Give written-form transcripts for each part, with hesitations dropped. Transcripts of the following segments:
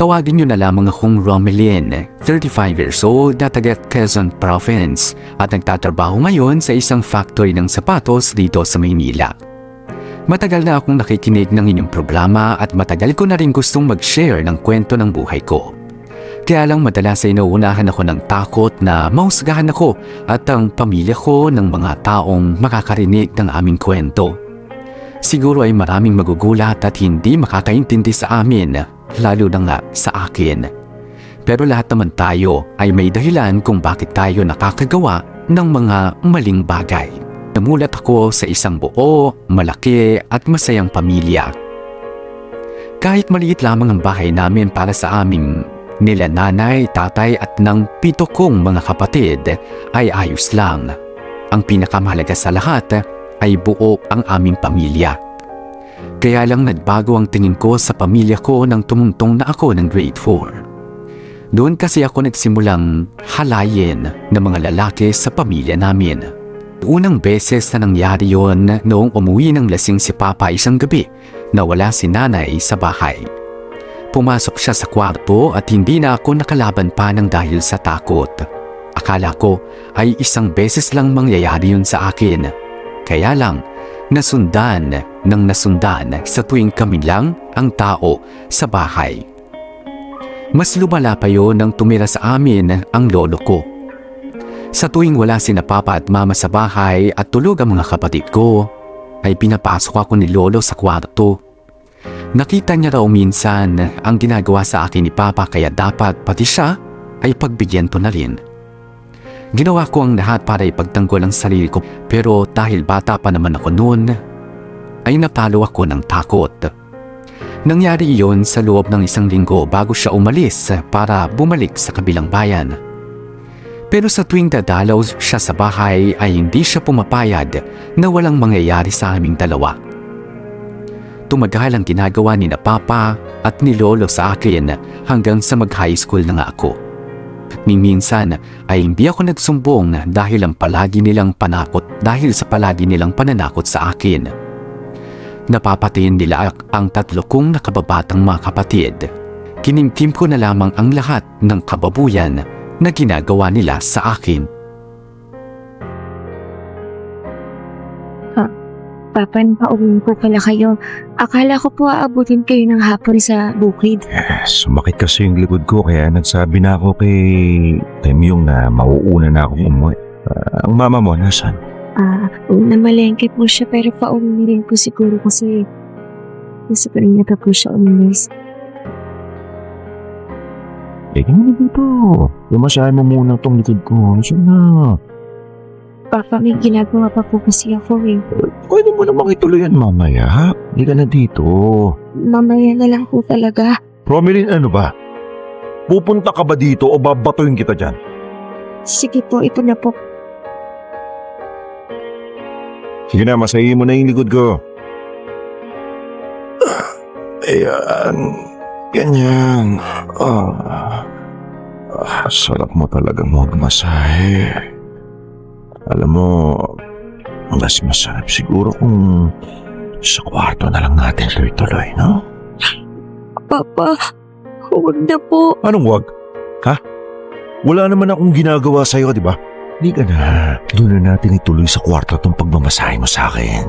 Tawagin niyo na lamang akong Romelyn, 35 years old na taga Quezon Province at nagtatrabaho ngayon sa isang factory ng sapatos dito sa Maynila. Matagal na akong nakikinig ng inyong programa at matagal ko na rin gustong mag-share ng kwento ng buhay ko. Kaya lang madalas ay nauunahan ako ng takot na mahusgahan ako at ang pamilya ko ng mga taong makakarinig ng aming kwento. Siguro ay maraming magugulat at hindi makakaintindi sa amin, lalo na nga sa akin. Pero lahat naman tayo ay may dahilan kung bakit tayo nakakagawa ng mga maling bagay. Namulat ako sa isang buo, malaki at masayang pamilya. Kahit maliit lamang ang bahay namin para sa aming nila nanay, tatay at ng 7 kong mga kapatid ay ayos lang. Ang pinakamahalaga sa lahat ay buo ang aming pamilya. Kaya lang nagbago ang tingin ko sa pamilya ko nang tumungtong na ako ng grade 4. Doon kasi ako nagsimulang halayin ng mga lalaki sa pamilya namin. Unang beses na nangyari yon noong umuwi ng lasing si Papa isang gabi na wala si Nanay sa bahay. Pumasok siya sa kwarto at hindi na ako nakalaban pa ng dahil sa takot. Akala ko ay isang beses lang mangyayari yun sa akin. Kaya lang, nasundan sa tuwing kami lang ang tao sa bahay. Mas lumala pa yun nang tumira sa amin ang lolo ko. Sa tuwing wala sina Papa at Mama sa bahay at tulog ang mga kapatid ko, ay pinapasok ako ni Lolo sa kwarto. Nakita niya raw minsan ang ginagawa sa akin ni Papa kaya dapat pati siya ay pagbigyan ko na rin. Ginawa ko ang lahat para ipagtanggol ang sarili ko pero dahil bata pa naman ako noon, ay napalo ako ng takot. Nangyari iyon sa loob ng 1 linggo bago siya umalis para bumalik sa kabilang bayan. Pero sa tuwing dadalaw siya sa bahay ay hindi siya pumapayag na walang mangyayari sa aming dalawa. Tumagal ang ginagawa ni na Papa at ni Lolo sa akin hanggang sa mag-high school na nga ako. Minsan ay hindi ako nagsumbong dahil sa palagi nilang pananakot sa akin. Napapatayin nila ang 3 kong nakababatang mga kapatid. Kinimkim ko na lamang ang lahat ng kababuyan na ginagawa nila sa akin. Papa, pauwiin po pala kayo. Akala ko po aabutin kayo ng hapon sa bukid. Sumakit kasi yung likod ko kaya nagsabi na ako kay Myung na mauuna na akong umuwi. Ang mama mo, nasaan? Namalengke po siya pero pauwi rin po siguro kasi nasa paringa pa po siya umilis. Ganyan na dito. Lumasahin mo muna tong likod ko. Saan na? Papa, may ginagawa pa po kasi ako eh. Pwede mo namang ituloy yan mamaya. Hindi ka na dito. Mamaya na lang po talaga. Romelyn, ano ba? Pupunta ka ba dito o babatuin kita dyan? Sige po, ito na po. Sige na, masahin mo na yung likod ko. Ayan. Ganyan. Sarap mo talagang magmasahe. Alam mo, mas masarap siguro kung sa kwarto na lang natin tuloy-tuloy, no? Papa, huwag na po. Anong wag? Ha? Wala naman akong ginagawa sa'yo, di ba? Hindi ka na. Doon na natin ituloy sa kwarto itong pagmamasahe mo sa akin.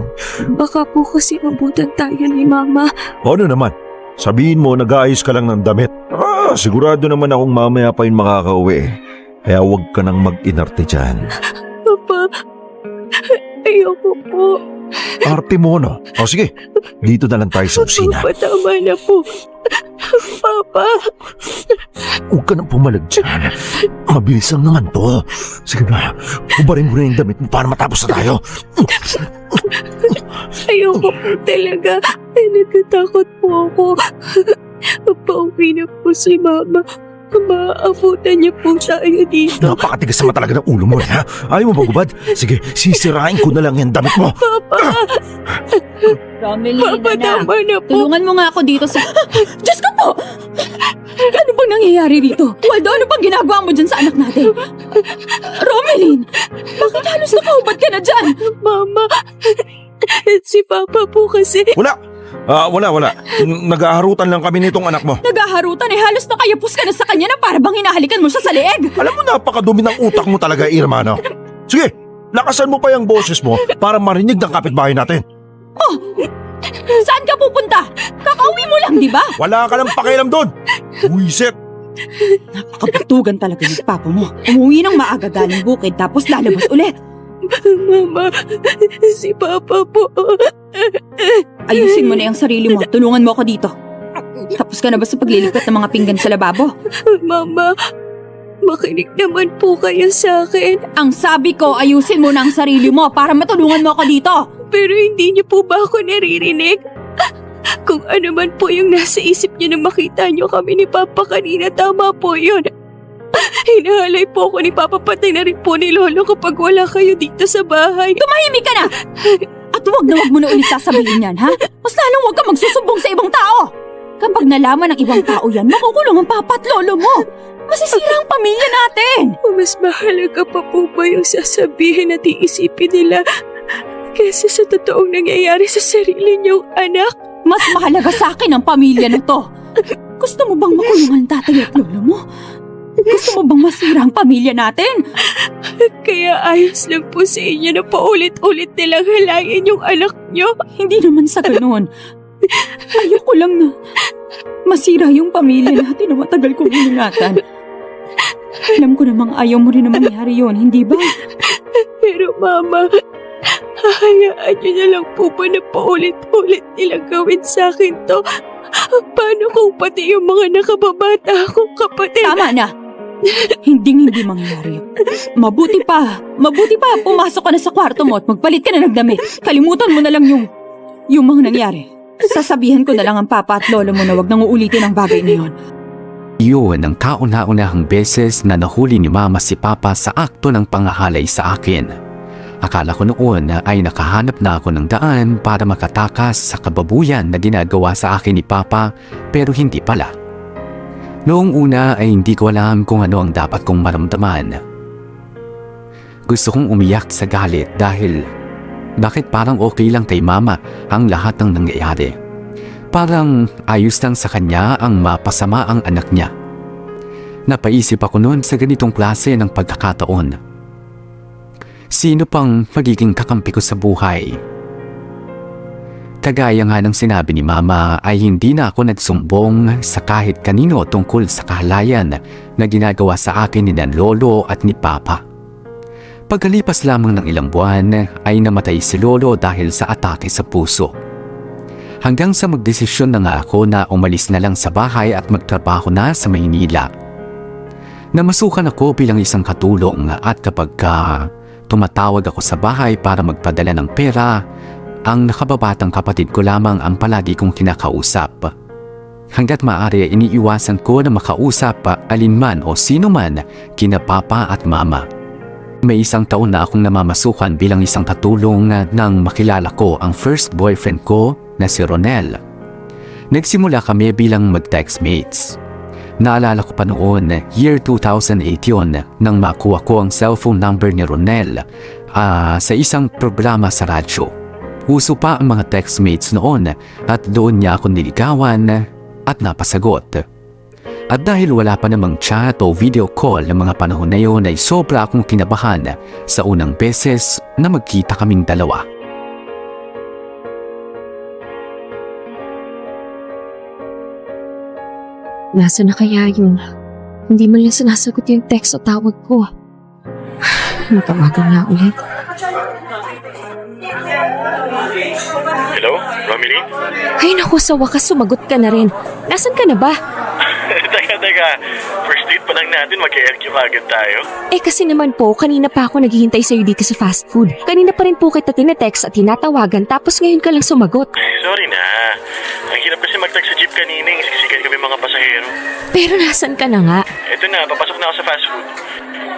Baka po kasi mabutan tayo ni Mama. Ano naman? Sabihin mo, nag-aayos ka lang ng damit. Sigurado naman akong mamaya pa yung makakauwi. Kaya huwag ka nang mag-inarte dyan. Papa, ayoko po. Arte mo, no? O sige, dito na lang tayo sa kusina. Papa, tama na po. Papa. Huwag ka nang pumalag dyan. Mabilis lang naman to. Sige na, hubarin mo na yung damit mo para matapos na tayo. Ayoko po talaga. Ay, natatakot po ako. Pauwi na po si Mama. Maabutan niya po tayo dito. Napakatigas naman talaga ng ulo mo, ha? Ayaw mo ba, gubad? Sige, sisirain ko na lang yung damit mo. Papa! Romelyn, Papa, tama na po. tulungan mo nga ako dito sa... Diyos ko po! Ano bang nangyayari dito? Waldo, ano bang ginagawa mo dyan sa anak natin? Romelyn! Bakit halos nakahubad ka na dyan? Mama, si Papa po kasi... Wala! Wala. Nag-aarutan lang kami nitong anak mo. Nagaharutan halos nakayapos ka na sa kanya na para bang hinahalikan mo siya sa leeg. Alam mo, napakadumi ng utak mo talaga, Irma, no? Sige, lakasan mo pa yung boses mo para marinig ng kapitbahay natin. Saan ka pupunta? Kakauwi mo lang, di ba? Wala ka lang pakialam doon. Buisit. Napakabatugan talaga ng papa mo. Umuwi ng maaga galing bukid tapos lalabas ulit. Mama, si Papa po. Ayusin mo na yung sarili mo. Tulungan mo ako dito. Tapos ka na ba sa paglilipat ng mga pinggan sa lababo? Mama, makinig naman po kayo sa akin. Ang sabi ko, ayusin mo na ang sarili mo para matulungan mo ako dito. Pero hindi niyo po ba ako naririnig? Kung ano man po yung nasa isip niyo nang makita niyo kami ni Papa kanina, tama po yun. Hinahalay po ako ni Papa, pati na rin po ni Lolo kapag wala kayo dito sa bahay. Tumahimik ka na! At wag mo na ulit sasabihin yan, ha? Mas lalong wag ka magsusumbong sa ibang tao. Kapag nalaman ng ibang tao yan, makukulong ang papa at lolo mo. Masisira ang pamilya natin. Mas mahalaga pa po ba yung sasabihin at iisipin nila kaysa sa totoong nangyayari sa sarili niyong anak? Mas mahalaga sa akin ang pamilya na to. Gusto mo bang makulong ang tatay at lolo mo? Gusto mo bang masira ang pamilya natin? Kaya ayos lang po sa inyo na paulit-ulit nilang halayin yung anak niyo. Hindi naman sa ganun. Ayoko lang na masira yung pamilya natin na matagal kong iningatan. Alam ko namang ayaw mo rin na mangyari yun, hindi ba? Pero Mama, hahayaan niyo na lang po ba na paulit-ulit nilang gawin sa akin to? Paano kung pati yung mga nakababata akong kapatid? Tama na! Hindi mangyayari. Mabuti pa pumasok ka na sa kwarto mo at magpalit ka na ng damit. Kalimutan mo na lang yung mga nangyari. Sasabihan ko na lang ang papa at lolo mo na wag nang uulitin ang bagay na yun. Yun ang kauna-unahang beses na nahuli ni Mama si Papa sa akto ng pangahalay sa akin. Akala ko noon ay nakahanap na ako ng daan para makatakas sa kababuyan na ginagawa sa akin ni Papa, pero hindi pala. Noong una ay hindi ko alam kung ano ang dapat kong maramdaman. Gusto kong umiyak sa galit dahil bakit parang okay lang kay Mama ang lahat ng nangyayari. Parang ayos lang sa kanya ang mapasama ang anak niya. Napaisip ako noon sa ganitong klase ng pagkakataon. Sino pang magiging kakampi ko sa buhay? Kagaya nga ng sinabi ni Mama ay hindi na ako nagsumbong sa kahit kanino tungkol sa kahalayan na ginagawa sa akin ni Lolo at ni Papa. Pagkalipas lamang ng ilang buwan ay namatay si Lolo dahil sa atake sa puso. Hanggang sa magdesisyon na nga ako na umalis na lang sa bahay at magtrabaho na sa Maynila. Namasukan ako bilang isang katulong at kapag tumatawag ako sa bahay para magpadala ng pera, ang nakababatang kapatid ko lamang ang palagi kong kinakausap. Hanggat maaari iniiwasan ko na makausap alinman o sino man kina Papa at Mama. May isang taon na akong namamasukan bilang isang katulong nang makilala ko ang first boyfriend ko na si Ronel. Nagsimula kami bilang mag-text mates. Naalala ko pa noon, year 2008 yun, nang makuha ko ang cellphone number ni Ronel sa isang programa sa radyo. Uso pa ang mga text mates noon at doon niya ako niligawan at napasagot. At dahil wala pa namang chat o video call ng mga panahon na yun ay sobra akong kinabahan sa unang beses na magkita kaming dalawa. Nasaan na kaya yun? Hindi man lang sinasagot yung text o tawag ko. Matawagan nga ulit. Hello, Romilly? Ay naku, sa wakas sumagot ka na rin. Nasaan ka na ba? Teka. First date pa lang natin, mag-LQ agad tayo. Kasi naman po, kanina pa ako naghihintay sa'yo dito sa fast food. Kanina pa rin po kita tinetext at tinatawagan tapos ngayon ka lang sumagot. Sorry na. Ang hirap kasi mag-text sa jeep kanina, siksikan kami mga pasahero. Pero nasaan ka na nga? Eto na, papasok na ako sa fast food.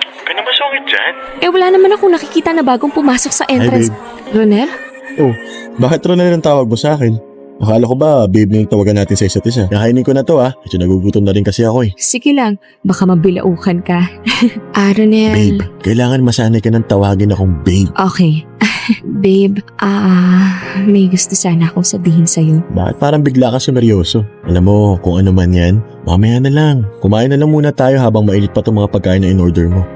Huwag ka na masungit dyan. Wala naman akong nakikita na bagong pumasok sa entrance. Ronel? Oh, bakit Ronel ang tawag mo sa akin? Akala ko ba babe na yung tawagan natin sa isa't isa? Kakainin ko na to Medyo nagugutom na rin kasi ako eh. Sige lang, baka mabilaukan ka. Ronel. Babe, kailangan masanay ka ng tawagin akong babe. Okay. Babe, may gusto sana akong sabihin sa'yo. Bakit parang bigla ka sumeryoso? Alam mo, kung ano man yan, mamaya na lang. Kumain na lang muna tayo habang mainit pa itong mga pagkain na in-order mo.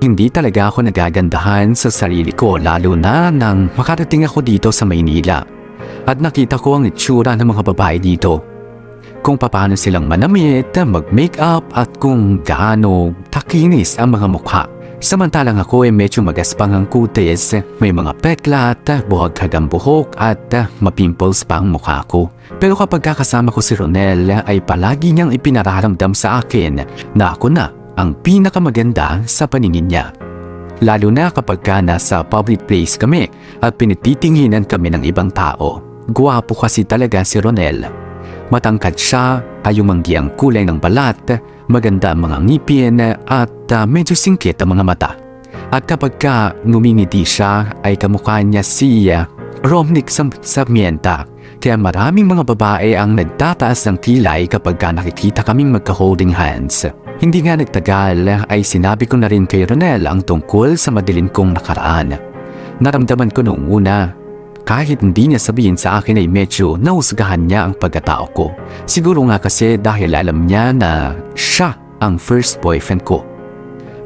Hindi talaga ako nagagandahan sa sarili ko lalo na nang makarating ako dito sa Maynila. At nakita ko ang itsura ng mga babae dito. Kung paano silang manamit, mag-makeup at kung gaano takinis ang mga mukha. Samantalang ako ay medyo magaspang ang kutis, may mga peklat, buhag hanggang buhok at mapimples pa ang mukha ko. Pero kapag kasama ko si Ronel ay palagi niyang ipinararamdam sa akin na ako na ang pinakamaganda sa paningin niya. Lalo na kapag nasa public place kami at pinititinghinan kami ng ibang tao. Guwapo kasi talaga si Ronel. Matangkad siya, ayumanggi ang kulay ng balat, maganda ang mga ngipin at medyo singkit ang mga mata. At kapag ngumingiti siya ay kamukha niya si Romnick Sarmiento. Kaya maraming mga babae ang nagtataas ng kilay kapag nakikita kaming magka-holding hands. Hindi nga nagtagal ay sinabi ko na rin kay Ronel ang tungkol sa madilim kong nakaraan. Naramdaman ko noong una. Kahit hindi niya sabihin sa akin ay medyo nahusgahan niya ang pagkatao ko. Siguro nga kasi dahil alam niya na siya ang first boyfriend ko.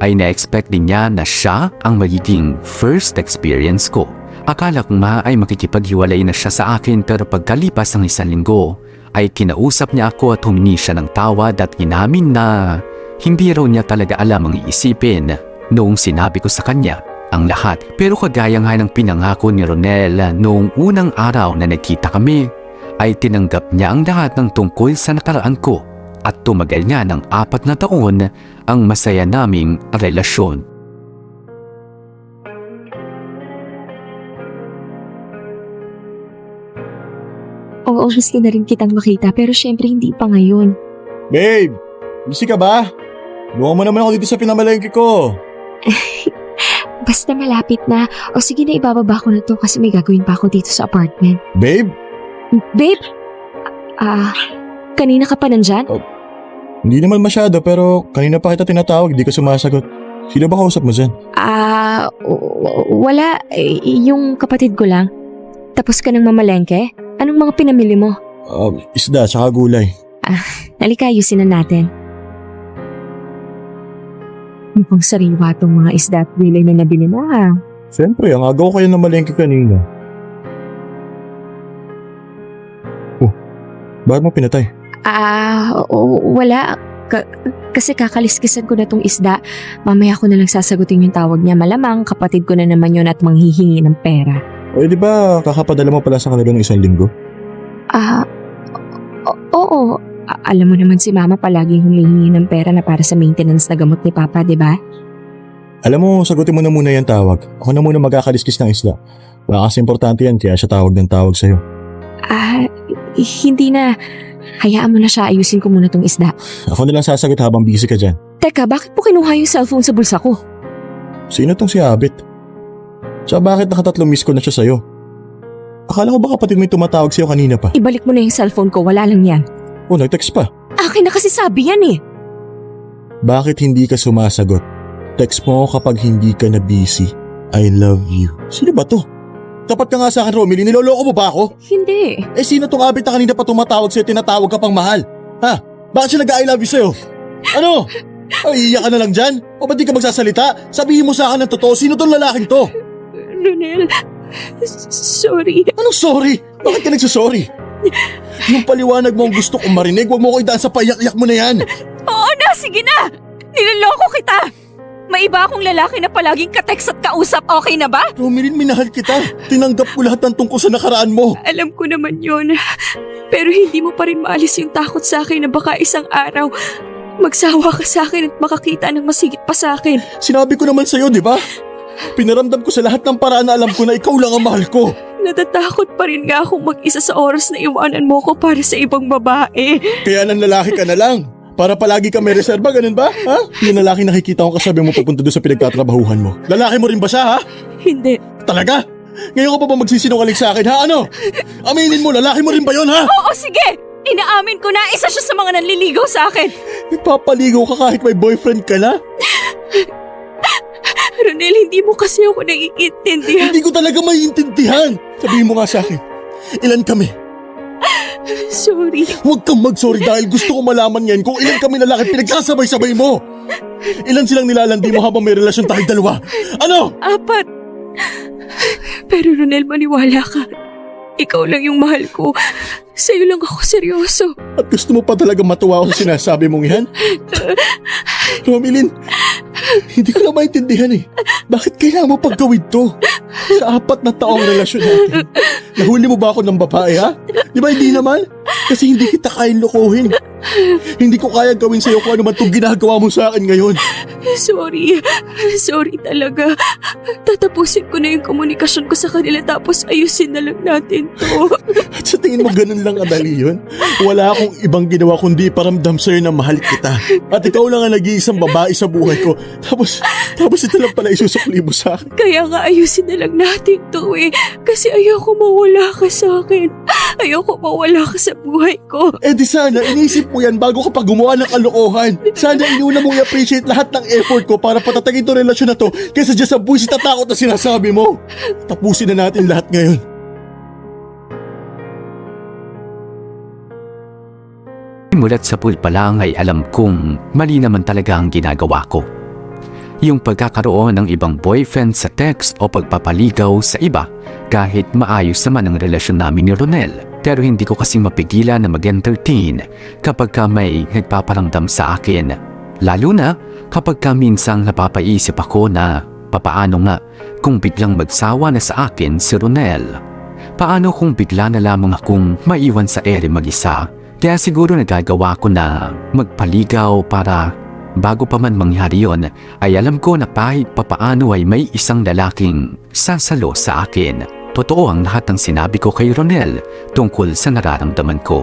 Ay na-expect din niya na siya ang magiging first experience ko. Akala ko nga ay makikipaghiwalay na siya sa akin pero pagkalipas ng 1 linggo ay kinausap niya ako at humingi siya ng tawad at inamin na hindi raw niya talaga alam ang iisipin noong sinabi ko sa kanya ang lahat. Pero kagaya nga ng pinangako ni Ronel noong unang araw na nagkita kami, ay tinanggap niya ang lahat ng tungkol sa nakaraan ko at tumagal niya ng 4 na taon ang masaya naming relasyon. Oo, gusto na rin kitang makita pero syempre hindi pa ngayon. Babe! Busy ka ba? Luha mo naman ako dito sa pinamalengke ko. Basta malapit na. O sige na, ibababa ko na to kasi may gagawin pa ako dito sa apartment. Babe? Babe? Kanina ka pa nandyan? Hindi naman masyado pero kanina pa kita tinatawag, di ka sumasagot. Sino ba kausap mo dyan? Wala. Yung kapatid ko lang. Tapos ka ng mamalengke? Anong mga pinamili mo? Isda, saka gulay. Halika, ayusin na natin. Mukhang sariwa tong mga isda at gulay na nabili mo ha. Siyempre, ang agaw kayo na malengke kanina. Bakit mo pinatay? Wala. Kasi kakaliskisan ko na tong isda. Mamaya ko na lang sasagutin yung tawag niya. Malamang kapatid ko na naman yun at manghihingi ng pera. O di ba kakapadala mo pala sa kanila ng 1 linggo? Oo. Alam mo naman si Mama palaging humihingi ng pera na para sa maintenance na gamot ni Papa, di ba? Alam mo, sagutin mo na muna yung tawag. Ako na muna magkakaliskis ng isda. Baka kasi importante yan kaya siya tawag ng tawag sa'yo. Hindi na. Hayaan mo na siya, ayusin ko muna tong isda. Ako na lang sasagot habang busy ka dyan. Teka, bakit mo kinuha yung cellphone sa bulsa ko? Sino tong si Abit? Tsaka bakit 3 miss ko na siya sa'yo? Akala ko ba kapatid mo yung tumatawag sa'yo kanina pa? Ibalik mo na yung cellphone ko, wala lang yan. Nag-text pa. Akin na kasi sabi yan eh. Bakit hindi ka sumasagot? Text mo kapag hindi ka na busy. I love you. Sino ba to? Tapat ka nga sa akin, Romilly. Niloloko mo ba ako? Hindi. Sino tong Abit na kanina pa tumatawag sa'yo, tinatawag ka pang mahal? Ha? Bakit siya nag-I love you sa'yo? Ano? Iiyak ka na lang dyan? O ba't di ka magsasalita? Sabihin mo sa akin ng totoo, sino tong lalaking to? Ronel, sorry. Anong sorry? Bakit ka nagsasorry? Yung paliwanag mo ang gusto kong marinig, huwag mo ko idaan sa payak-yak mo na yan. Oo na, sige na! Niloloko kita! May iba akong lalaki na palaging ka-text at kausap, okay na ba? Romilyn, minahal kita. Tinanggap ko lahat ng tungkol sa nakaraan mo. Alam ko naman yun. Pero hindi mo pa rin maalis yung takot sa akin na baka isang araw magsawa ka sa akin at makakita ng masigit pa sa akin. Sinabi ko naman sa'yo, di ba? Pinaramdam ko sa lahat ng paraan na alam ko na ikaw lang ang mahal ko. Natatakot pa rin nga akong mag-isa sa oras na iwanan mo ko para sa ibang babae. Kaya nang lalaki ka na lang. Para palagi ka may reserba, ganun ba? Ha? Yung lalaki nakikita ko kasabi mo papunta doon sa pinagtatrabahuhan mo. Lalaki mo rin ba siya, ha? Hindi. Talaga? Ngayon ka pa ba magsisinungaling sa akin, ha? Ano? Aminin mo, lalaki mo rin ba yun, ha? Oo, sige! Inaamin ko na isa siya sa mga nanliligaw sa akin. Nagpapaligaw ka kahit may boyfriend ka na? Ronel, hindi mo kasi ako naiintindihan. Hindi ko talaga maiintindihan. Sabihin mo nga sa akin, ilan kami? Sorry. Huwag kang mag-sorry dahil gusto ko malaman yan kung ilan kami lalaki pinagsasabay-sabay mo. Ilan silang nilalandi mo habang may relasyon tayong dalawa? Ano? 4. Pero Ronel, maniwala ka. Ikaw lang yung mahal ko. Sa'yo lang ako seryoso. At gusto mo pa talaga matuwa ako sa sinasabi mong yan? Romilyn, hindi ko na maintindihan eh. Bakit kailangan mo paggawid to? Sa 4 na taong relasyon natin. Nahuli mo ba ako ng babae, ha? Di ba hindi naman? Kasi hindi kita kayang lokohin. Hindi ko kaya gawin sa'yo kung ano man itong ginagawa mo sa akin ngayon. Sorry. Sorry talaga. Tatapusin ko na yung komunikasyon ko sa kanila tapos ayusin na lang natin to. At sa tingin mo ganun lang kadali yun? Wala akong ibang ginawa kundi paramdam sa'yo na mahal kita. At ikaw lang ang nag-iisang babae sa buhay ko. Tapos ito lang pala isusukli mo sa akin. Kaya nga ayusin na lang natin to eh. Kasi ayoko mawala ka sa akin. Ayoko mawala ka sa buhay ko. Eh di sana, inisip mo yan bago ka pa gumawa ng kalokohan. Sana inuna mong i-appreciate lahat ng effort ko para patatagin itong relasyon na to kaysa dyan sa buwisit at takot na sinasabi mo. Tapusin na natin lahat ngayon. Mulat sa pool pa lang ay alam kong mali naman talaga ang ginagawa ko. Yung pagkakaroon ng ibang boyfriend sa text o pagpapaligaw sa iba kahit maayos naman ang relasyon namin ni Ronel. Pero hindi ko kasi mapigilan na mag-entertain kapag ka may nagpaparamdam sa akin. Lalo na kapag ka minsang napapaisip ako na papaano nga kung biglang magsawa na sa akin si Ronel. Paano kung bigla na lamang akong maiwan sa ere mag-isa? Kaya siguro nagagawa ko na magpaligaw para bago pa man mangyari yon ay alam ko na kahit papaano ay may isang lalaking sasalo sa akin. Totoo ang lahat ng sinabi ko kay Ronel tungkol sa nararamdaman ko.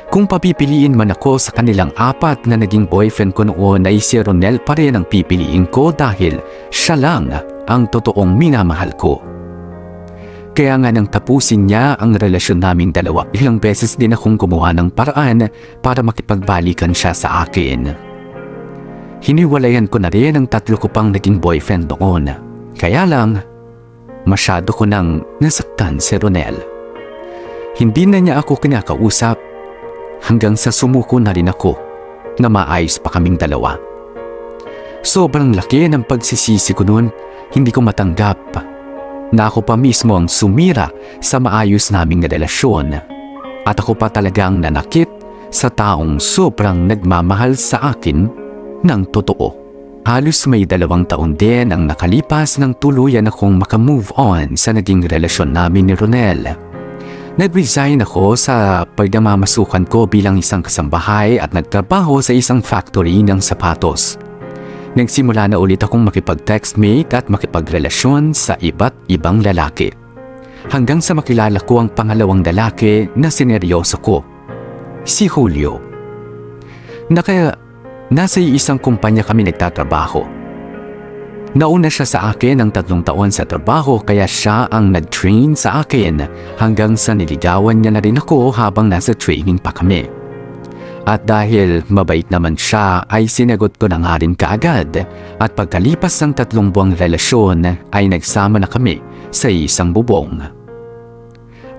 Kung papipiliin man ako sa kanilang 4 na naging boyfriend ko noon ay si Ronel pa rin ang pipiliin ko dahil siya lang ang totoong minamahal ko. Kaya nga nang tapusin niya ang relasyon naming dalawa, ilang beses din akong gumawa ng paraan para makipagbalikan siya sa akin. Hiniwalayan ko na rin ang 3 ko pang naging boyfriend noon. Kaya lang, masyado ko nang nasaktan si Ronel. Hindi na niya ako kinakausap hanggang sa sumuko na rin ako na maayos pa kaming dalawa. Sobrang laki ng pagsisisi ko noon, hindi ko matanggap na ako pa mismo ang sumira sa maayos naming relasyon at ako pa talagang nanakit sa taong sobrang nagmamahal sa akin ng totoo. Halos may 2 taon din ang nakalipas nang tuluyan akong makamove on sa naging relasyon namin ni Ronel. Nag-resign ako sa pagdamamasukan ko bilang isang kasambahay at nagtrabaho sa isang factory ng sapatos. Nagsimula na ulit akong makipag-textmate at makipagrelasyon sa iba't ibang lalaki. Hanggang sa makilala ko ang pangalawang lalaki na sineryoso ko, si Julio. Nasa isang kumpanya kami nagtatrabaho. Nauna siya sa akin ng 3 taon sa trabaho kaya siya ang nag-train sa akin hanggang sa niligawan niya na rin ako habang nasa training pa kami. At dahil mabait naman siya ay sinagot ko na nga rin kaagad at pagkalipas ng 3 buwang relasyon ay nagsama na kami sa isang bubong.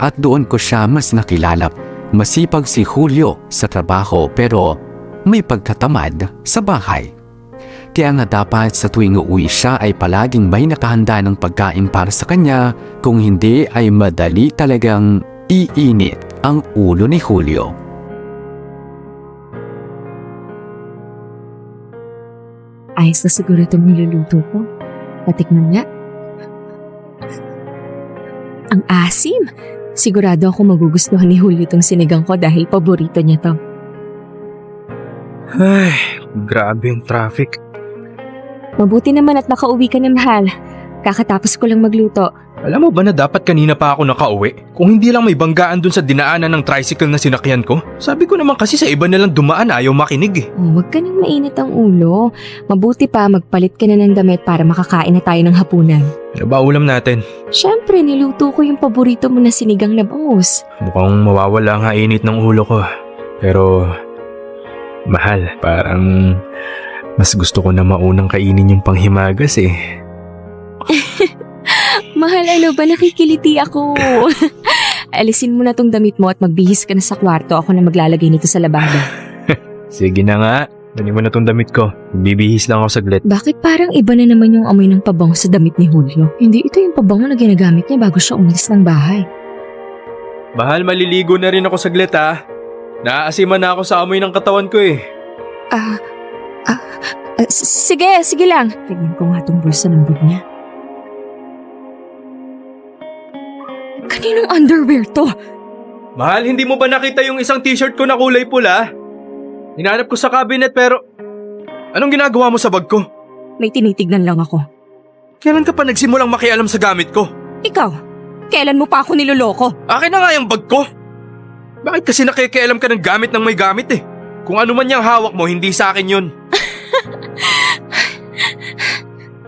At doon ko siya mas nakilala. Masipag si Julio sa trabaho pero may pagkatamad sa bahay. Kaya nga dapat sa tuwing uuwi siya ay palaging may nakahanda ng pagkain para sa kanya, kung hindi ay madali talagang iinit ang ulo ni Julio. Ayos na siguro itong niluluto ko. Patikman nga. Ang asim! Sigurado ako magugustuhan ni Julio itong sinigang ko dahil paborito niya to. Ay, grabe yung traffic. Mabuti naman at nakauwi ka na, mahal. Kakatapos ko lang magluto. Alam mo ba na dapat kanina pa ako nakauwi? Kung hindi lang may banggaan dun sa dinaanan ng tricycle na sinakyan ko. Sabi ko naman kasi sa iba na lang dumaan ayaw makinig eh. Oh, huwag ka nang mainit ang ulo. Mabuti pa magpalit ka na ng damit para makakain na tayo ng hapunan. Ano ba ulam natin? Siyempre, niluto ko yung paborito mo na sinigang na bangus. Mukhang mawawala nga init ng ulo ko. Pero, mahal, parang Mas gusto ko na maunang kainin yung panghimagas eh. Mahal, ano ba? Nakikiliti ako. Alisin mo na tong damit mo at magbihis ka na sa kwarto. Ako na maglalagay nito sa lababo. Sige na nga. Dali mo na tong damit ko. Bibihis lang ako saglit. Bakit parang iba na naman yung amoy ng pabango sa damit ni Julio? Hindi ito yung pabango na ginagamit niya bago siya umalis ng bahay. Mahal, maliligo na rin ako saglit ha. Naaasiman na ako sa amoy ng katawan ko eh. Sige lang. Tignan ko nga tong bulsa ng bag niya. Kaninong underwear to? Mahal, hindi mo ba nakita yung isang t-shirt ko na kulay pula? Hinanap ko sa cabinet pero... Anong ginagawa mo sa bag ko? May tinitignan lang ako. Kailan ka pa nagsimulang makialam sa gamit ko? Ikaw, kailan mo pa ako niloloko? Akin na nga yung bag ko! Bakit kasi nakikialam ka ng gamit ng may gamit eh? Kung ano man yung hawak mo, hindi sa akin yun.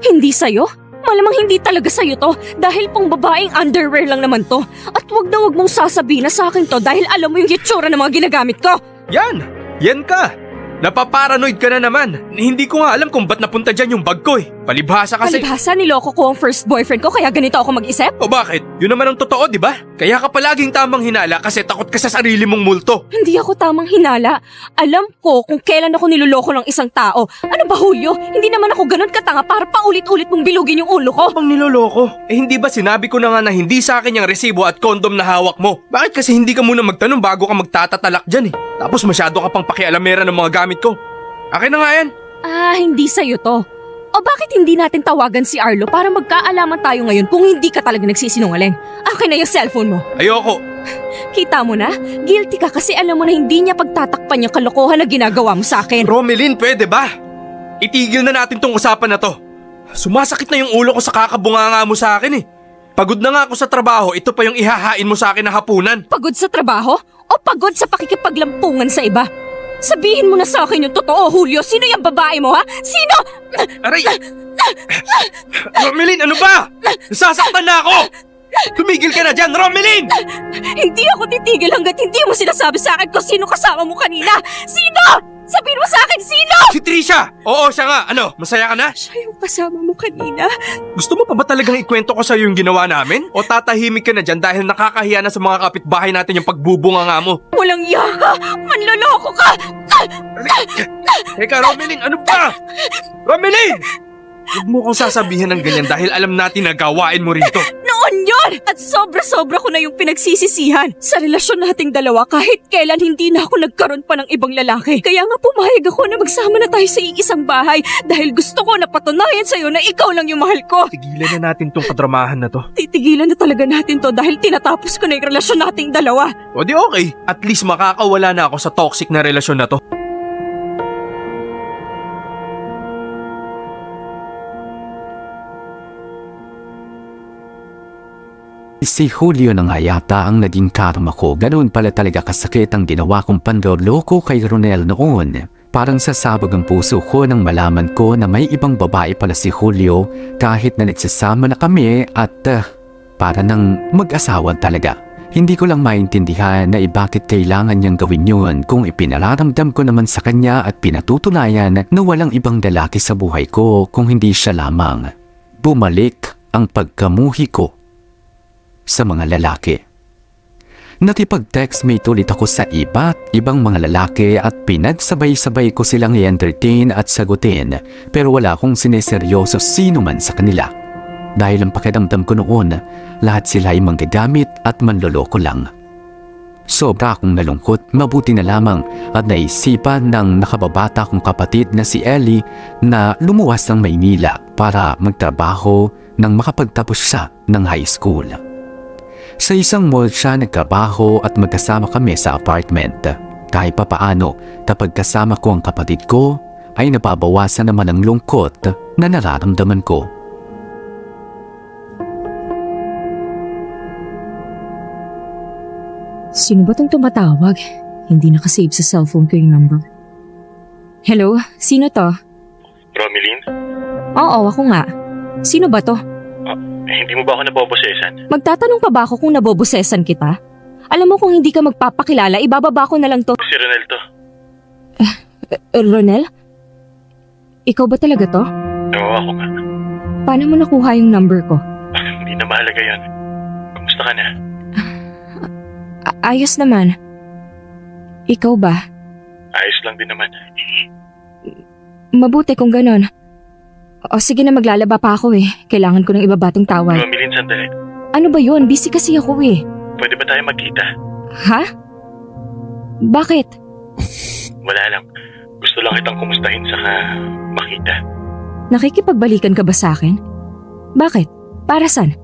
Hindi sa'yo? Malamang hindi talaga sa'yo to dahil pang babaeng underwear lang naman to. At wag na wag mong sasabihin na sa akin to dahil alam mo yung hitsura ng mga ginagamit ko. Yan! Yan ka! Napaparanoid ka na naman. Hindi ko nga alam kung ba't napunta dyan yung bag ko eh. Palibhasa kasi... Palibhasa, niloko ko ang first boyfriend ko kaya ganito ako mag-isip? O bakit? Yun naman ang totoo, di ba? Kaya ka palaging tamang hinala kasi takot ka sa sarili mong multo. Hindi ako tamang hinala. Alam ko kung kailan ako niloloko ng isang tao. Ano ba, Julio? Hindi naman ako ganun katanga para paulit-ulit mong bilugin yung ulo ko. Pang niloloko? Eh hindi ba sinabi ko na nga na hindi sa akin yung resibo at kondom na hawak mo? Bakit kasi hindi ka muna magtanong bago ka magtatatalak dyan eh? Tapos masyado ka pang pakialamera ng mga gamit ko. Akin na nga yan. Hindi sa'yo to. O bakit hindi natin tawagan si Arlo para magkaalaman tayo ngayon kung hindi ka talaga nagsisinungaling? Akin na yung cellphone mo. Ayoko. Kita mo na? Guilty ka kasi alam mo na hindi niya pagtatakpan yung kalokohan na ginagawa mo sa akin. Romelyn, pwede ba? Itigil na natin tong usapan na to. Sumasakit na yung ulo ko sa kakabunganga mo sa akin eh. Pagod na nga ako sa trabaho, ito pa yung ihahain mo sa akin na hapunan. Pagod sa trabaho? O pagod sa pakikipaglampungan sa iba? Sabihin mo na sa akin yung totoo, Julio. Sino yung babae mo, ha? Sino? Aray! Romelyn, ano ba? Nasasaktan na ako! Tumigil ka na dyan, Romelyn! Hindi ako titigil hanggat hindi mo sinasabi sa akin kung sino kasama mo kanina. Sino? Sabihin mo sa akin, sino? Si Trisha! Oo, siya nga. Ano, masaya ka na? Siya yung kasama mo kanina. Gusto mo pa ba talagang ikwento ko sa'yo yung ginawa namin? O tatahimik ka na dyan dahil nakakahiya na sa mga kapitbahay natin yung pagbubunga nga mo? Walang iya ka! Manloloko ka! Teka, Romelyn, ano ba? Romelyn! Huwag mo kong sasabihin ng ganyan dahil alam natin na gawain mo rito. Noon yun! At sobra-sobra ko na yung pinagsisisihan. Sa relasyon nating dalawa, kahit kailan hindi na ako nagkaroon pa ng ibang lalaki. Kaya nga pumayag ako na magsama na tayo sa iisang bahay dahil gusto ko na patunayan sa'yo na ikaw lang yung mahal ko. Tigilan na natin tong kadramahan na to. Titigilan na talaga natin to dahil tinatapos ko na yung relasyon nating dalawa. O di okay, at least makakawala na ako sa toxic na relasyon na to. Si Julio na nga yata ang naging karma ko. Ganoon pala talaga kasakit ang ginawa kong panloloko kay Ronel noon. Parang sasabog ang puso ko nang malaman ko na may ibang babae pala si Julio kahit na nagsasama na kami at para nang mag-asawa talaga. Hindi ko lang maintindihan na bakit kailangan niyang gawin yun kung ipinararamdam ko naman sa kanya at pinatutunayan na walang ibang lalaki sa buhay ko kung hindi siya lamang. Bumalik ang pagkamuhi ko sa mga lalaki. Nakipag-textmate ulit ako sa iba't ibang mga lalaki at pinagsabay-sabay ko silang i-entertain at sagutin pero wala akong sineseryoso sino man sa kanila. Dahil ang pakiramdam ko noon, lahat sila ay manggagamit at manloloko lang. Sobra akong nalungkot, mabuti na lamang at naisipan ng nakababata kong kapatid na si Ellie na lumuwas ng Maynila para magtrabaho nang makapagtapos siya ng high school. Sa isang mall siya nagtrabaho at magkasama kami sa apartment. Kahit papaano, kapag kasama ko ang kapatid ko, ay nababawasan naman ang lungkot na nararamdaman ko. Sino ba tong tumatawag? Hindi nakasave sa cellphone ko yung number. Hello? Sino to? Romelyn? Oo, ako nga. Sino ba to? Hindi mo ba ako nabobosesan? Magtatanong pa ba ako kung nabobosesan kita? Alam mo kung hindi ka magpapakilala, ibababa ko na lang to. Si Ronel to. Ronel? Ikaw ba talaga to? Oo, ako nga. Paano mo nakuha yung number ko? Hindi na mahalaga yan. Kumusta ka na? Ayos naman. Ikaw ba? Ayos lang din naman. Mabuti kung ganon. O sige na, maglalaba pa ako eh. Kailangan ko ng ibabatong tawad. Romilin, sandali. Ano ba yun? Busy kasi ako eh. Pwede ba tayo magkita? Ha? Bakit? Wala lang. Gusto lang kitang kumustahin saka makita. Nakikipagbalikan ka ba sa akin? Bakit? Para saan?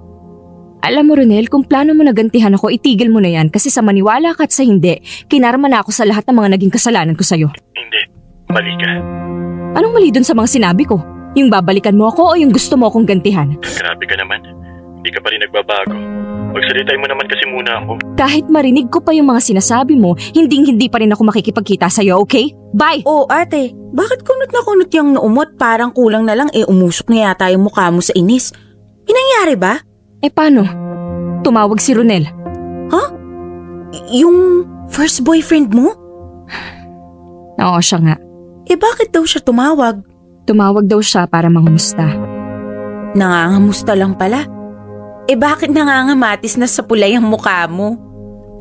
Alam mo, Ronel, kung plano mo na gantihan ako, itigil mo na yan kasi sa maniwala ka at sa hindi, kinarma na ako sa lahat ng mga naging kasalanan ko sa'yo. Hindi. Mali ka. Anong mali dun sa mga sinabi ko? Yung babalikan mo ako o yung gusto mo akong gantihan? Grabe ka naman. Hindi ka pa rin nagbabago. Magsalitay mo naman kasi muna ako. Kahit marinig ko pa yung mga sinasabi mo, hindi pa rin ako makikipagkita sa'yo, okay? Bye! Oh, ate, bakit kunot na kunot yung naumot? Parang kulang na lang umusok na yata yung mukha mo sa inis. Nangyari ba? Eh paano? Tumawag si Ronel. Yung first boyfriend mo? Oo, siya nga. Bakit daw siya tumawag? Tumawag daw siya para mangumusta. Nangangamusta lang pala. Bakit nangangamatis na sa pulay ang mukha mo?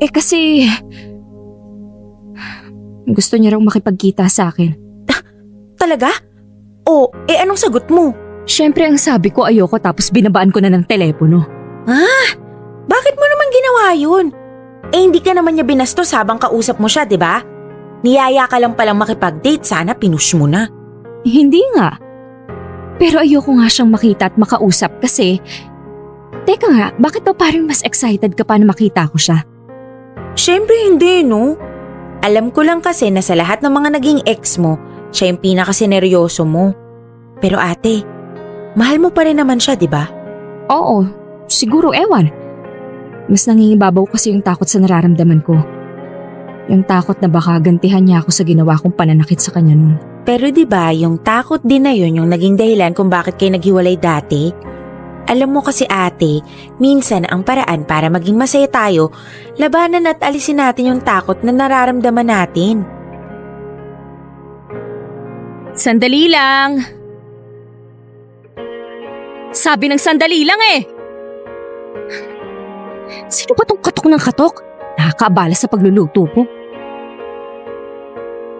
Kasi... gusto niya raw makipagkita sa akin. Talaga? Oh, anong sagot mo? Siyempre ang sabi ko ayoko tapos binabaan ko na ng telepono. Bakit mo naman ginawa yun? Hindi ka naman niya binastos habang kausap mo siya, di ba? Niyaya ka lang palang makipag-date, sana pinush mo na. Hindi nga. Pero ayoko nga siyang makita at makausap kasi... Teka nga, bakit ba parang mas excited ka pa na makita ko siya? Siyempre hindi, no? Alam ko lang kasi na sa lahat ng mga naging ex mo, siya yung pinakasineryoso mo. Pero ate, mahal mo pa rin naman siya, di ba? Oo, siguro ewan. Mas nangingibabaw kasi yung takot sa nararamdaman ko. Yung takot na baka gantihan niya ako sa ginawa kong pananakit sa kanya noon. Pero di ba yung takot din na yun yung naging dahilan kung bakit kayo naghiwalay dati? Alam mo kasi ate, minsan ang paraan para maging masaya tayo, labanan at alisin natin yung takot na nararamdaman natin. Sandali lang! Sabi ng sandali lang eh! Sino ba tong katok ng katok? Nakakaabala sa pagluluto ko.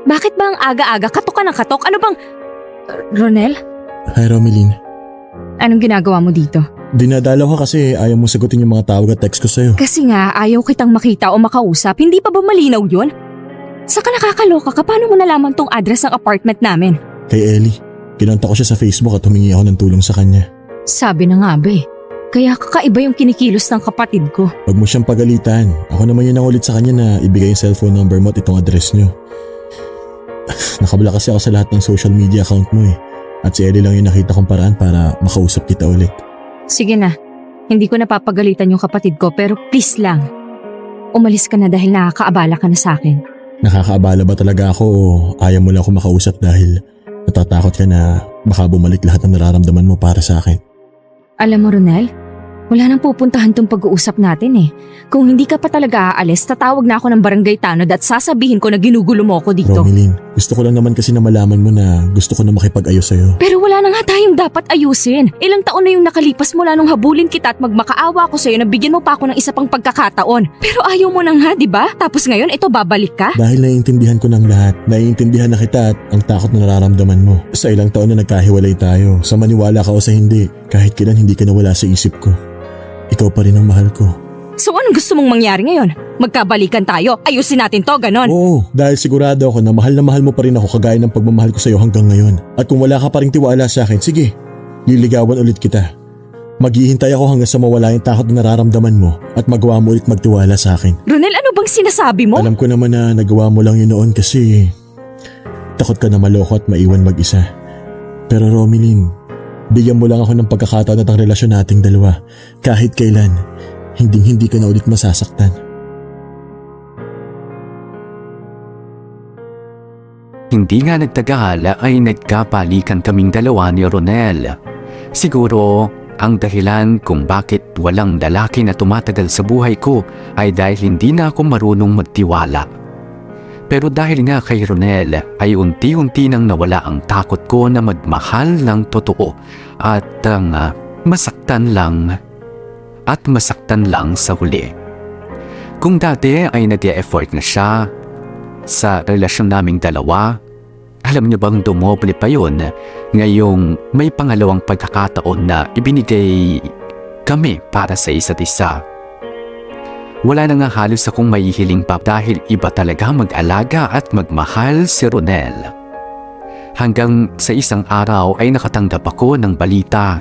Bakit ba ang aga-aga katok ka ng katok? Ano bang... Ronel? Hi, Romilin. Anong ginagawa mo dito? Dinadalaw ka kasi ayaw mo sagutin yung mga tawag at text ko sa'yo. Kasi nga ayaw kitang makita o makausap, hindi pa ba malinaw yun? Saka nakakaloka ka, paano mo nalaman tong address ng apartment namin? Kay Ellie. Kinontak ko siya sa Facebook at humingi ako ng tulong sa kanya. Sabi na nga ba eh. Kaya kakaiba yung kinikilos ng kapatid ko. Huwag mo siyang pagalitan. Ako naman yun ang ulit sa kanya na ibigay yung cellphone number mo at itong address niyo. Nakabla kasi ako sa lahat ng social media account mo eh. At si Ellie lang yung nakita kong paraan para makausap kita ulit. Sige na, hindi ko napapagalitan yung kapatid ko pero please lang. Umalis ka na dahil nakakaabala ka na sa akin. Nakakaabala ba talaga ako o ayaw mo lang ako makausap dahil natatakot ka na baka bumalik lahat ng nararamdaman mo para sa akin? Alam mo Ronel, wala nang pupuntahan tong pag-uusap natin eh. Kung hindi ka pa talaga aalis, tatawag na ako ng barangay tanod at sasabihin ko na ginugulo mo ako dito. Romilin, gusto ko lang naman kasi na malaman mo na gusto ko na makipag-ayos sa'yo. Pero wala na nga tayong dapat ayusin. Ilang taon na yung nakalipas mula nung habulin kita at magmakaawa ako sa'yo na bigyan mo pa ako ng isa pang pagkakataon. Pero ayaw mo na nga, di ba? Tapos ngayon, ito babalik ka? Dahil naiintindihan ko ng lahat. Naiintindihan na kita at ang takot na nararamdaman mo. Sa ilang taon na nagkahiwalay tayo, sa maniwala ka o sa hindi, kahit kailan hindi ka nawala sa isip ko. Ikaw pa rin ang mahal ko. So anong gusto mong mangyari ngayon? Magkabalikan tayo? Ayusin natin to, ganon? Oo, dahil sigurado ako na mahal mo pa rin ako kagaya ng pagmamahal ko sa'yo hanggang ngayon. At kung wala ka pa rin tiwala sa akin, sige, liligawan ulit kita. Maghihintay ako hanggang sa mawala yung takot na nararamdaman mo at magawa mo ulit magtiwala sa akin. Ronel, ano bang sinasabi mo? Alam ko naman na nagawa mo lang yun noon kasi takot ka na maloko at maiwan mag-isa. Pero Romilin, bigyan mo lang ako ng pagkakataon at ang relasyon nating dalawa. Kahit kailan, hindi ka na ulit masasaktan. Hindi nga nagtagahala ay nagkapalikan kaming dalawa ni Ronel. Siguro, ang dahilan kung bakit walang lalaki na tumatagal sa buhay ko ay dahil hindi na ako marunong magtiwala. Pero dahil nga kay Ronel ay unti-unti nang nawala ang takot ko na magmahal ng totoo at masaktan lang sa huli. Kung dati ay nag-e-effort na siya sa relasyon naming dalawa, alam niyo bang dumoble pa yun ngayong may pangalawang pagkakataon na ibinigay kami para sa isa't isa. Wala na nga halos akong maihiling pa dahil iba talaga mag-alaga at magmahal si Ronel. Hanggang sa isang araw ay nakatanggap ako ng balita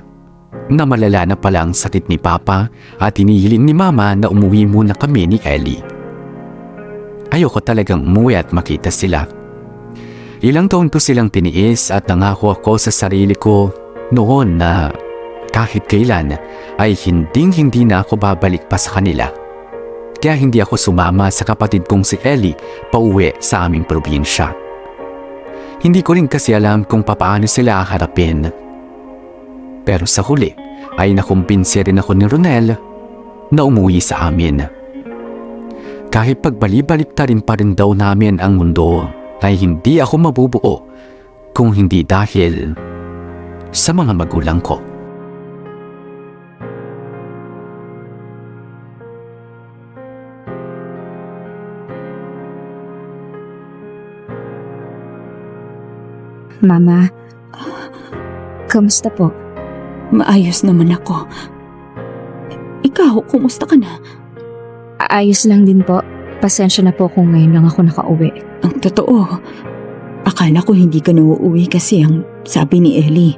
na malala na pala ang sakit ni Papa at hinihiling ni Mama na umuwi muna kami ni Ellie. Ayoko talagang umuwi at makita sila. Ilang taon ko silang tiniis at nangako ako sa sarili ko noon na kahit kailan ay hindi na ako babalik pa sa kanila. Kaya hindi ako sumama sa kapatid kong si Ellie pauwi sa aming probinsya. Hindi ko rin kasi alam kung papaano sila harapin. Pero sa huli ay nakumbinsi rin ako ni Ronel na umuwi sa amin. Kahit pagbali-baliktarin pa rin daw namin ang mundo, ay hindi ako mabubuo kung hindi dahil sa mga magulang ko. Mama, kamusta po? Maayos naman ako. Ikaw, kumusta ka na? Ayos lang din po. Pasensya na po kung ngayon lang ako nakauwi. Ang totoo, akala ko hindi ka na uuwi kasi ang sabi ni Ellie,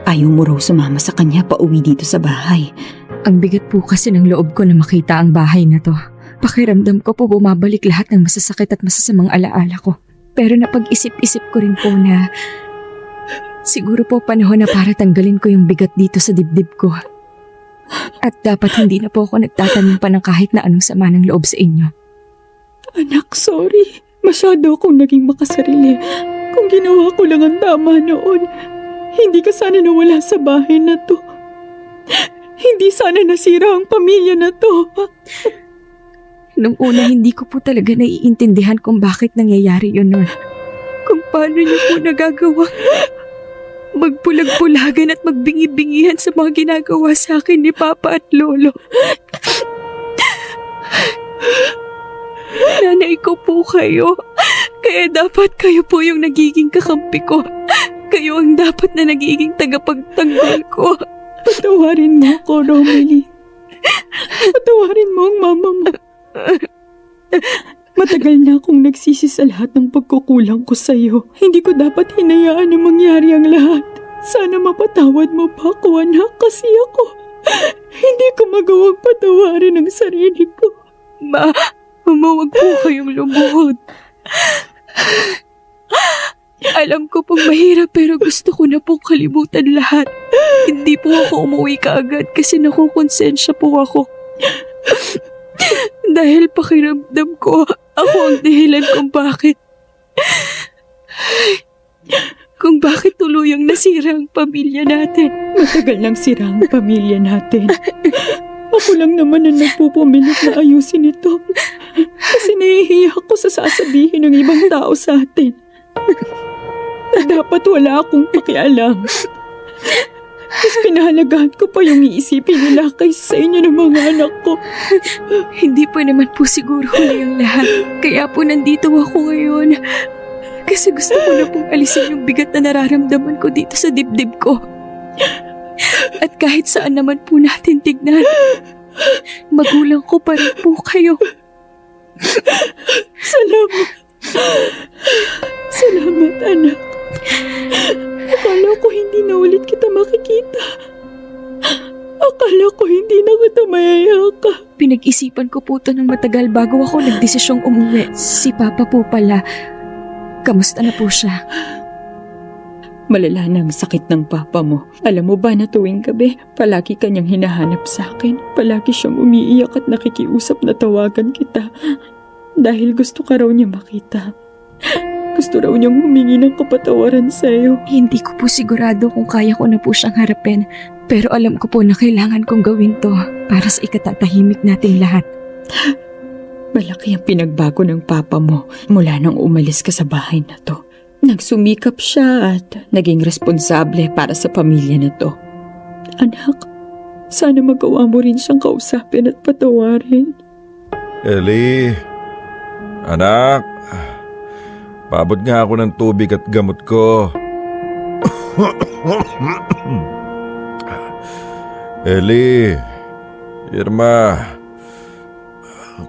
ayaw mo raw sumama sa kanya pauwi dito sa bahay. Ang bigat po kasi ng loob ko na makita ang bahay na to. Pakiramdam ko po bumabalik lahat ng masasakit at masasamang alaala ko. Pero napag-isip-isip ko rin po na siguro po panahon na para tanggalin ko yung bigat dito sa dibdib ko. At dapat hindi na po ako nagtatanong pa ng kahit na anong sama ng loob sa inyo. Anak, sorry. Masyado akong naging makasarili. Kung ginawa ko lang ang tama noon, hindi ka sana nawala sa bahay na to. Hindi sana nasira ang pamilya na to. Nung una hindi ko po talaga naiintindihan kung bakit nangyayari yun nun. Kung paano niyo po nagagawa magbulag-bulagan at magbingi-bingihan sa mga ginagawa sa akin ni Papa at Lolo. Nanay ko po kayo, kaya dapat kayo po yung nagiging kakampi ko. Kayo ang dapat na nagiging tagapagtanggol ko. Patawarin mo ako, Romilly. Patawarin mo ang mama mo. Matagal na akong nagsisi sa lahat ng pagkukulang ko sa'yo. Hindi ko dapat hinayaan na mangyari ang lahat. Sana mapatawad mo pa ako, anak, kasi ako hindi ko magawang patawarin ang sarili ko. Huwag po kayong lumuhod. Alam ko pong mahirap pero gusto ko na pong kalimutan lahat. Hindi po ako umuwi kaagad kasi nakukonsensya po ako. Dahil pakiramdam ko, ako ang dahilan kung bakit tuluyang nasira ang pamilya natin. Matagal nang sira ang pamilya natin. Ako lang naman ang nagpupumilit na ayusin ito. Kasi nahihiya ako sa sasabihin ng ibang tao sa atin. Na dapat wala akong pakialam. Mas pinahalagahan ko pa yung iisipin nila kaysa sa inyo ng mga anak ko. Hindi pa naman po siguro huli ang lahat. Kaya po nandito ako ngayon. Kasi gusto ko na pong alisin yung bigat na nararamdaman ko dito sa dibdib ko. At kahit saan naman po natin tignan, magulang ko pa rin po kayo. Salamat. Salamat, anak. Akala ko hindi na ulit kita makikita. Akala ko hindi na kita mayayaka. Pinag-isipan ko po ito ng matagal bago ako nagdesisyong umuwi. Si Papa po pala. Kamusta na po siya? Malala na ang sakit ng papa mo. Alam mo ba na tuwing gabi, palagi kanyang hinahanap sa akin. Palagi siyang umiiyak at nakikiusap na tawagan kita. Dahil gusto ka raw niya makita. Gusto raw niyang humingi ng kapatawaran sa'yo. Hindi ko po sigurado kung kaya ko na po siyang harapin. Pero alam ko po na kailangan kong gawin to para sa ikatatahimik nating lahat. Malaki ang pinagbago ng papa mo mula nang umalis ka sa bahay na to. Nagsumikap siya at naging responsable para sa pamilya na to. Anak, sana magawa mo rin siyang kausapin at patawarin. Ellie, anak, paabot nga ako ng tubig at gamot ko. Ellie, Irma,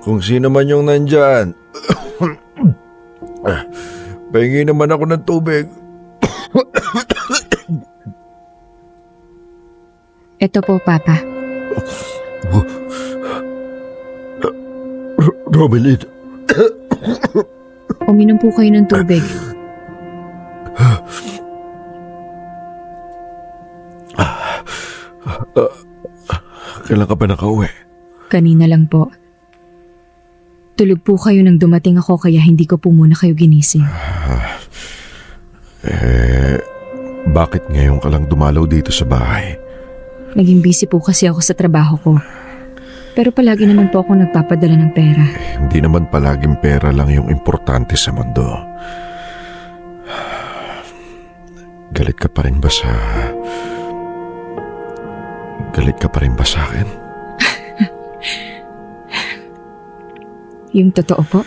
kung sino man yung nandyan, pahingi naman ako ng tubig. Ito po, Papa. Romelin, Uminom po kayo ng tubig. kailan ka pa nakauwi? Kanina lang po. Tulog po kayo nang dumating ako kaya hindi ko po muna kayo ginising. Bakit ngayon ka lang dumalaw dito sa bahay? Naging busy po kasi ako sa trabaho ko. Pero palagi naman po ako nagpapadala ng pera. Hindi naman palaging pera lang yung importante sa mundo. Galit ka pa rin ba sa... Galit ka pa rin ba sa akin? Yung totoo po.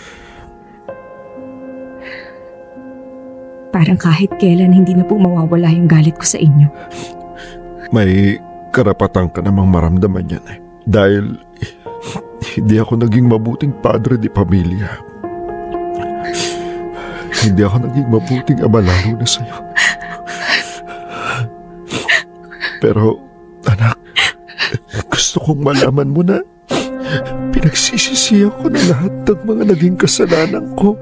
Parang kahit kailan hindi na po mawawala yung galit ko sa inyo. May karapatan ka namang maramdaman yan eh. Dahil hindi ako naging mabuting padre di pamilya. Hindi ako naging mabuting ama lalo na sa'yo. Pero anak, gusto kong malaman mo na pinagsisisihan ko na lahat ng mga naging kasalanan ko.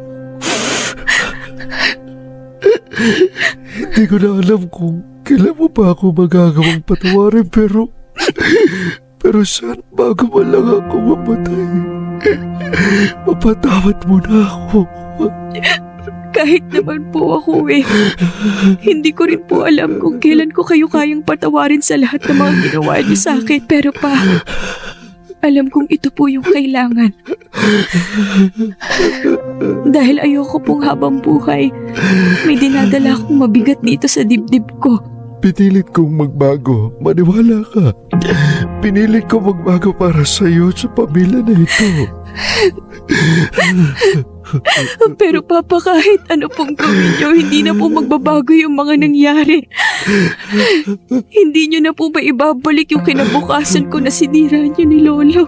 Hindi ko na alam kung kailan mo pa ako magagawang patawarin pero saan bago man lang ako mamatay, mapatawad mo na ako. Kahit naman po ako hindi ko rin po alam kung kailan ko kayo kayang patawarin sa lahat ng mga ginawa niyo sa akin. Pero pa, alam kong ito po yung kailangan. Dahil ayoko pong habang buhay, may dinadala akong mabigat dito sa dibdib ko. Pinilit kong magbago, maniwala ka. Pinilit ko magbago para sa iyo at sa pamilya na ito. Pero Papa, kahit ano pong gawin niyo, hindi na po magbabago yung mga nangyari. Hindi niyo na po ba ibabalik yung kinabukasan ko na sinira niyo ni Lolo?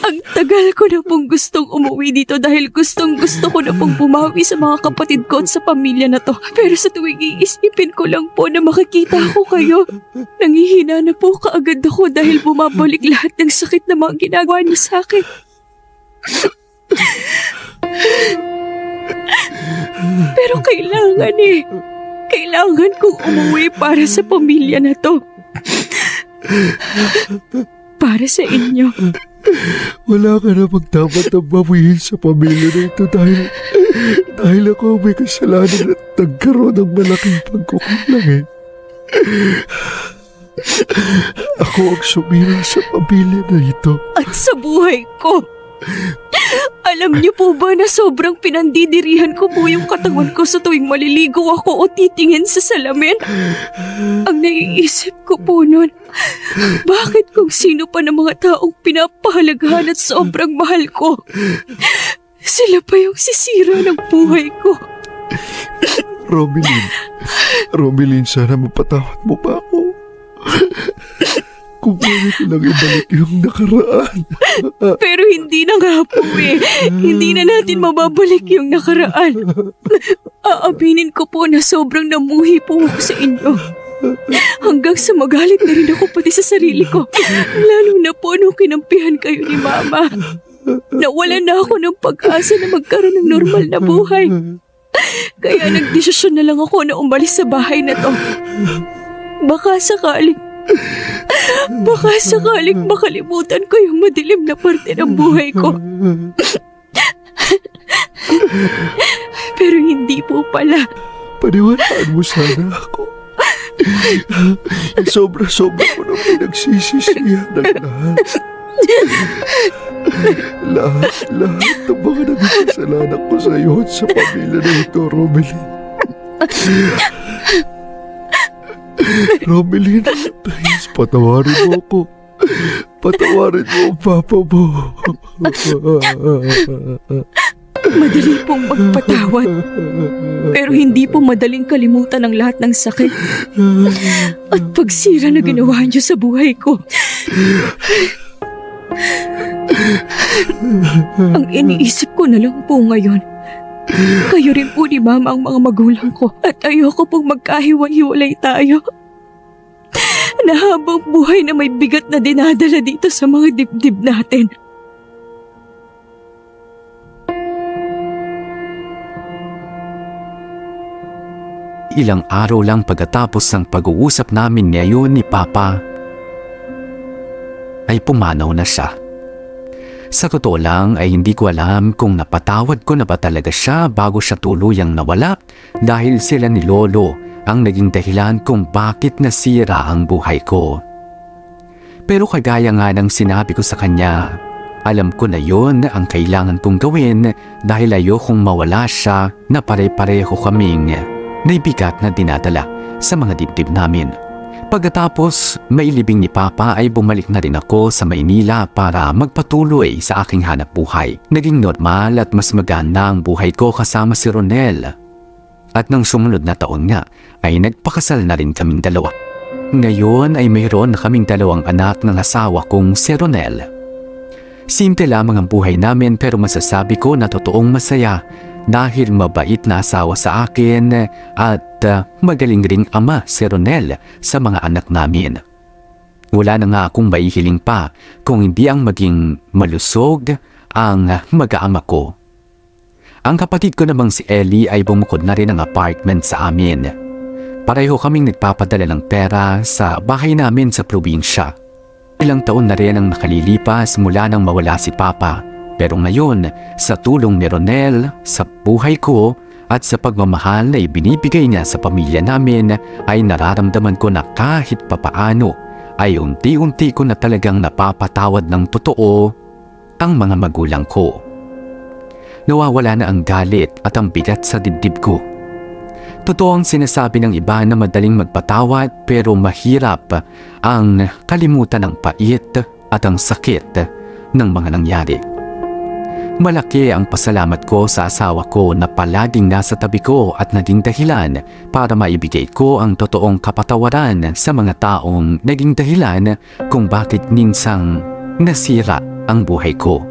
Ang tagal ko na pong gustong umuwi dito dahil gustong gusto ko na pong bumawi sa mga kapatid ko at sa pamilya na to. Pero sa tuwing iisipin ko lang po na makikita ko kayo, nangihina na po kaagad ako dahil bumabalik lahat ng sakit na mga ginagawa niyo sa akin. Pero kailangan kong umuwi para sa pamilya na to. Para sa inyo. Wala ka na magdapat na bawihin sa pamilya na ito dahil ako may kasalanan at nagkaroon ng malaking pagkukulang eh. Ako ang sumira sa pamilya na ito. At sa buhay ko. Alam niyo po ba na sobrang pinandidirihan ko po yung katawan ko sa tuwing maliligo ako o titingin sa salamin? Ang naiisip ko po nun, bakit kung sino pa ng mga taong pinapahalagahan at sobrang mahal ko, sila pa yung sisira ng buhay ko. Romelin, sana mapatawad mo ba ako? Kung pwede ko lang ibalik yung nakaraan. Pero hindi na nga po Hindi na natin mababalik yung nakaraan. Aaminin ko po na sobrang namuhi po ako sa inyo. Hanggang sa magalit na rin ako pati sa sarili ko. Lalo na po nung kinampihan kayo ni Mama. Nawalan na ako ng pag-asa na magkaroon ng normal na buhay. Kaya nagdesisyon na lang ako na umalis sa bahay na to. Baka sakaling makalimutan ko yung madilim na parte ng buhay ko. Pero hindi po pala. Paniwalaan mo sana ako. Sobra-sobra ko nang pinagsisisihan ng lahat. Lahat ng mga naging kasalanan ko sa iyo at sa pamilya na ito, Romeline. Romeline, please, patawarin mo ako. Patawarin mo ang papa mo. Madali pong magpatawad. Pero hindi po madaling kalimutan ang lahat ng sakit at pagsira na ginawa niyo sa buhay ko. Ang iniisip ko na lang po ngayon, kayo rin po ni Mama ang mga magulang ko at ayoko pong magkahiwa-hiwalay tayo. Na habang buhay na may bigat na dinadala dito sa mga dibdib natin. Ilang araw lang pagkatapos ng pag-uusap namin ngayon ni Papa, ay pumanaw na siya. Sa totoo lang ay hindi ko alam kung napatawad ko na ba talaga siya bago siya tuluyang nawala dahil sila ni Lolo ang naging dahilan kung bakit nasira ang buhay ko. Pero kagaya nga ng sinabi ko sa kanya, alam ko na yon ang kailangan kong gawin dahil ayokong mawala siya na pare-pareho kaming naibigat na dinadala sa mga dibdib namin. Pagkatapos, mailibing ni Papa ay bumalik na rin ako sa Maynila para magpatuloy sa aking hanap buhay. Naging normal at mas maganda ang buhay ko kasama si Ronel. At nang sumunod na taon nga, ay nagpakasal na rin kaming dalawa. Ngayon ay mayroon na kaming 2 anak ng asawa kong si Ronel. Simple lamang ang buhay namin pero masasabi ko na totoong masaya dahil mabait na asawa sa akin at magaling ring ama si Ronel sa mga anak namin. Wala na nga akong maihiling pa kung hindi ang maging malusog ang mag-aama ko. Ang kapatid ko namang si Ellie ay bumukod na rin ng apartment sa amin. Pareho kaming nagpapadala ng pera sa bahay namin sa probinsya. Ilang taon na rin ang nakalilipas mula nang mawala si Papa. Pero ngayon, sa tulong ni Ronel, sa buhay ko at sa pagmamahal na ibinibigay niya sa pamilya namin ay nararamdaman ko na kahit papaano ay unti-unti ko na talagang napapatawad ng totoo ang mga magulang ko. Nawawala na ang galit at ang bigat sa dibdib ko. Totoo ang sinasabi ng iba na madaling magpatawad pero mahirap ang kalimutan ng pait at ang sakit ng mga nangyari. Malaki ang pasalamat ko sa asawa ko na palaging nasa tabi ko at naging dahilan para maibigay ko ang totoong kapatawaran sa mga taong naging dahilan kung bakit minsang nasira ang buhay ko.